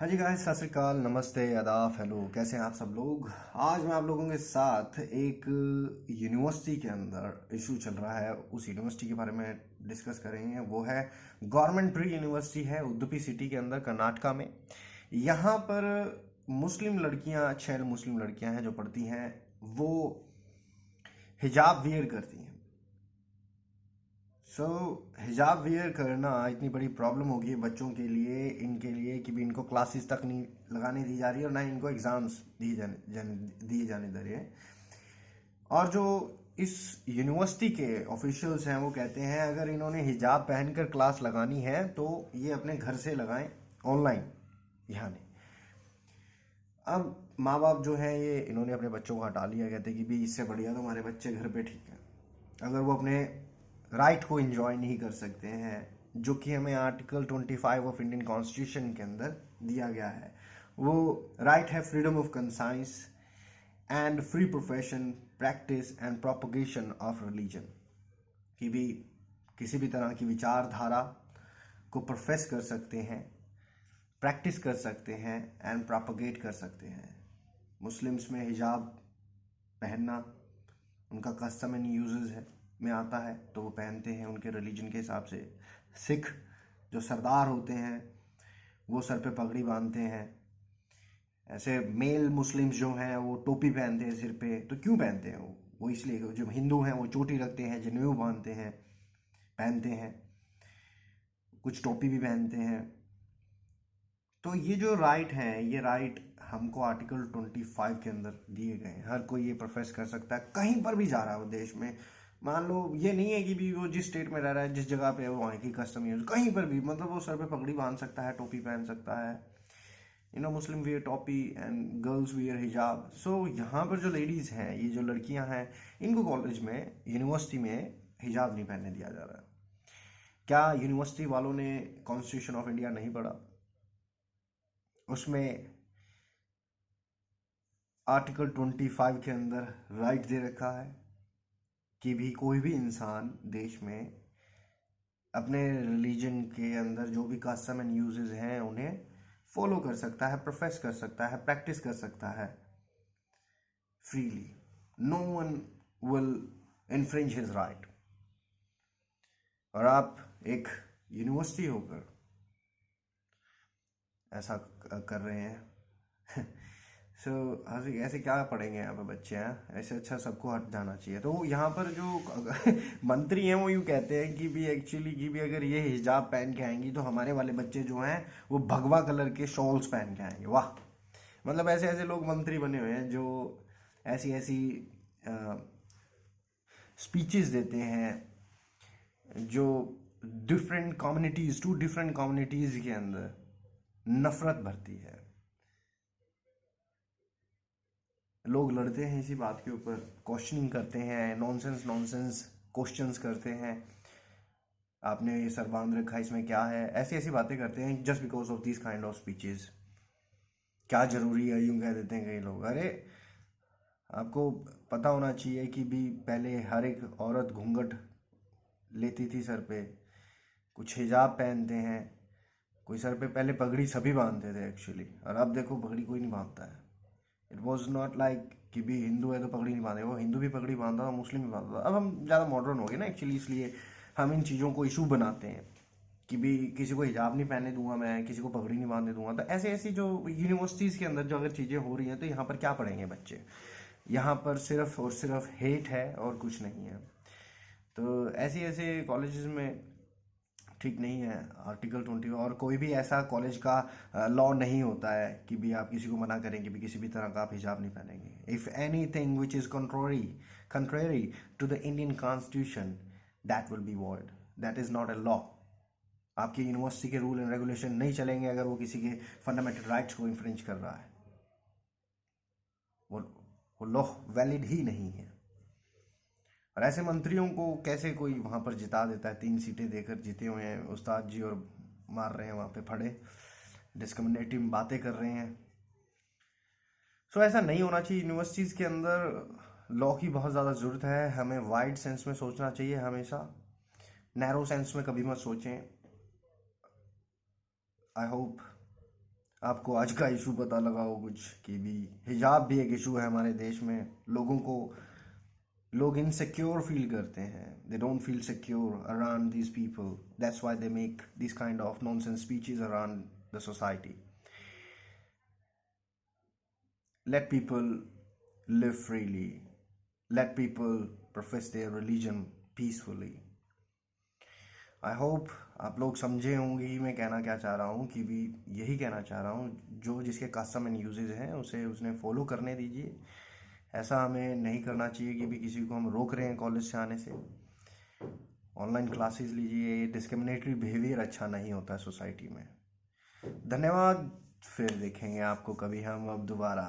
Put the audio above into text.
हाँ जी गाइस, सत श्री अकाल, नमस्ते, आदाब, हेलो। कैसे हैं आप सब लोग। आज मैं आप लोगों के साथ एक यूनिवर्सिटी के अंदर इशू चल रहा है, उस यूनिवर्सिटी के बारे में डिस्कस करेंगे। वो है गवर्नमेंट प्री यूनिवर्सिटी है उडुपी सिटी के अंदर, कर्नाटका में। यहाँ पर मुस्लिम लड़कियाँ, 6 मुस्लिम लड़कियाँ हैं जो पढ़ती हैं। वो हिजाब वियर करती हैं। हिजाब वियर करना इतनी बड़ी प्रॉब्लम होगी बच्चों के लिए, इनके लिए कि भी इनको क्लासेस तक नहीं लगाने दी जा रही है और ना ही इनको एग्ज़ाम्स दिए जाने दे रहे हैं। और जो इस यूनिवर्सिटी के ऑफिशियल्स हैं वो कहते हैं अगर इन्होंने हिजाब पहनकर क्लास लगानी है तो ये अपने घर से लगाएं, ऑनलाइन, यहाँ नहीं। अब माँ बाप जो हैं ये इन्होंने अपने बच्चों को हटा लिया, कहते कि भी इससे बढ़िया तो हमारे बच्चे घर पे ठीक है। अगर वो अपने राइट को एंजॉय नहीं कर सकते हैं, जो कि हमें आर्टिकल 25 ऑफ इंडियन कॉन्स्टिट्यूशन के अंदर दिया गया है, वो राइट है freedom of conscience and free profession, practice and propagation of religion, कि भी किसी भी तरह की विचारधारा को प्रोफेस कर सकते हैं, प्रैक्टिस कर सकते हैं एंड प्रोपगेट कर सकते हैं। मुस्लिम्स में हिजाब पहनना उनका कस्टम एंड यूजेस है में आता है, तो वो पहनते हैं उनके रिलीजन के हिसाब से। सिख जो सरदार होते हैं वो सर पे पगड़ी बांधते हैं। ऐसे मेल मुस्लिम्स जो हैं वो टोपी पहनते हैं सिर पे। तो क्यों पहनते हैं वो इसलिए, जो हिंदू हैं वो चोटी रखते हैं, जनेऊ बांधते हैं, पहनते हैं, कुछ टोपी भी पहनते हैं। तो ये जो राइट हैं, ये राइट हमको आर्टिकल 25 के अंदर दिए गए हैं। हर कोई ये प्रोफेस कर सकता है, कहीं पर भी जा रहा है वो देश में। मान लो ये नहीं है कि भी वो जिस स्टेट में रह रहा है, जिस जगह पे है, वो वहाँ की कस्टम यूज, कहीं पर भी, मतलब वो सर पे पगड़ी बांध सकता है, टोपी पहन सकता है। मुस्लिम वियर टोपी एंड गर्ल्स वियर हिजाब। सो यहाँ पर जो लेडीज़ हैं, ये जो लड़कियाँ हैं, इनको कॉलेज में, यूनिवर्सिटी में हिजाब नहीं पहनने दिया जा रहा है। क्या यूनिवर्सिटी वालों ने कॉन्स्टिट्यूशन ऑफ इंडिया नहीं पढ़ा? उसमें आर्टिकल 25 के अंदर राइट दे रखा है कि भी कोई भी इंसान देश में अपने रिलीजन के अंदर जो भी कस्टम एंड यूजेस हैं उन्हें फॉलो कर सकता है, प्रोफेस कर सकता है, प्रैक्टिस कर सकता है freely. No one will infringe his right. और आप एक यूनिवर्सिटी होकर ऐसा कर रहे हैं। सो ऐसे क्या पढ़ेंगे यहाँ पे बच्चे हैं? ऐसे अच्छा सबको हट जाना चाहिए। तो यहाँ पर जो मंत्री हैं वो यूँ कहते हैं कि भी एक्चुअली कि भी अगर ये हिजाब पहन के आएंगी तो हमारे वाले बच्चे जो हैं वो भगवा कलर के शॉल्स पहन के आएंगे। वाह, मतलब ऐसे ऐसे लोग मंत्री बने हुए हैं जो ऐसी ऐसी स्पीचेस देते हैं, जो different communities, to different communities के अंदर नफरत भरती है। लोग लड़ते हैं इसी बात के ऊपर, क्वेश्चनिंग करते हैं, नॉनसेंस नॉनसेंस क्वेश्चंस करते हैं। आपने ये सर बांध रखा है, इसमें क्या है? ऐसी ऐसी बातें करते हैं just because of this kind of speeches. क्या ज़रूरी है, यूं कह देते हैं कई लोग। अरे आपको पता होना चाहिए कि भी पहले हर एक औरत घूंघट लेती थी सर पे, कुछ हिजाब पहनते हैं, कोई सर पे पहले पगड़ी सभी बांधते थे एक्चुअली, और अब देखो पगड़ी कोई नहीं बांधता है। इट वॉज नॉट लाइक कि भी हिंदू है तो पगड़ी नहीं बांधे, वो हिंदू भी पगड़ी बांधता था, मुस्लिम भी बांधता था। अब हम ज़्यादा मॉडर्न हो गए ना एक्चुअली, इसलिए हम इन चीज़ों को इशू बनाते हैं कि भी किसी को हिजाब नहीं पहनने दूंगा मैं, किसी को पगड़ी नहीं बांधने दूंगा। तो ऐसे ऐसी जो यूनिवर्सिटीज़ के अंदर जो अगर चीज़ें हो रही हैं तो यहाँ पर क्या पढ़ेंगे बच्चे? यहाँ पर सिर्फ और सिर्फ हेट है और कुछ नहीं है। तो ऐसे ऐसे कॉलेजेस में ठीक नहीं है आर्टिकल 20। और कोई भी ऐसा कॉलेज का लॉ नहीं होता है कि भी आप किसी को मना करेंगे भी किसी भी तरह का आप हिजाब नहीं पहनेंगे। If any thing which is contrary to the Indian constitution, that will be void, that is not a law. आपकी यूनिवर्सिटी के रूल एंड रेगुलेशन नहीं चलेंगे अगर वो किसी के फंडामेंटल राइट्स को इन्फ्रिंज कर रहा है। वो वो लॉ वैलिड ही नहीं है। और ऐसे मंत्रियों को कैसे कोई वहाँ पर जिता देता है? 3 सीटें देकर जीते हुए हैं उस्ताद जी, और मार रहे हैं वहाँ पे फड़े, डिस्क्रिमिनेटिव बातें कर रहे हैं। सो ऐसा नहीं होना चाहिए। यूनिवर्सिटीज़ के अंदर लॉ की बहुत ज़्यादा ज़रूरत है। हमें वाइड सेंस में सोचना चाहिए हमेशा, नैरो सेंस में कभी मत सोचें। आई होप आपको आज का इशू पता लगा हो कुछ कि भी हिजाब भी एक इशू है हमारे देश में। लोग इनसिक्योर फील करते हैं, they don't feel secure around these people, that's why they make this kind of nonsense speeches around the society. Let people live freely, let people profess their religion peacefully। I hope आप लोग समझे होंगे मैं कहना क्या चाह रहा हूँ, कि भी यही कहना चाह रहा हूँ, जो जिसके कस्टम एंड यूजेज हैं उसे उसने फॉलो करने दीजिए। ऐसा हमें नहीं करना चाहिए कि भी किसी को हम रोक रहे हैं कॉलेज से आने से। ऑनलाइन क्लासेस लीजिए, ये डिस्क्रिमिनेटरी बिहेवियर अच्छा नहीं होता सोसाइटी में। धन्यवाद, फिर देखेंगे आपको कभी हम अब दोबारा।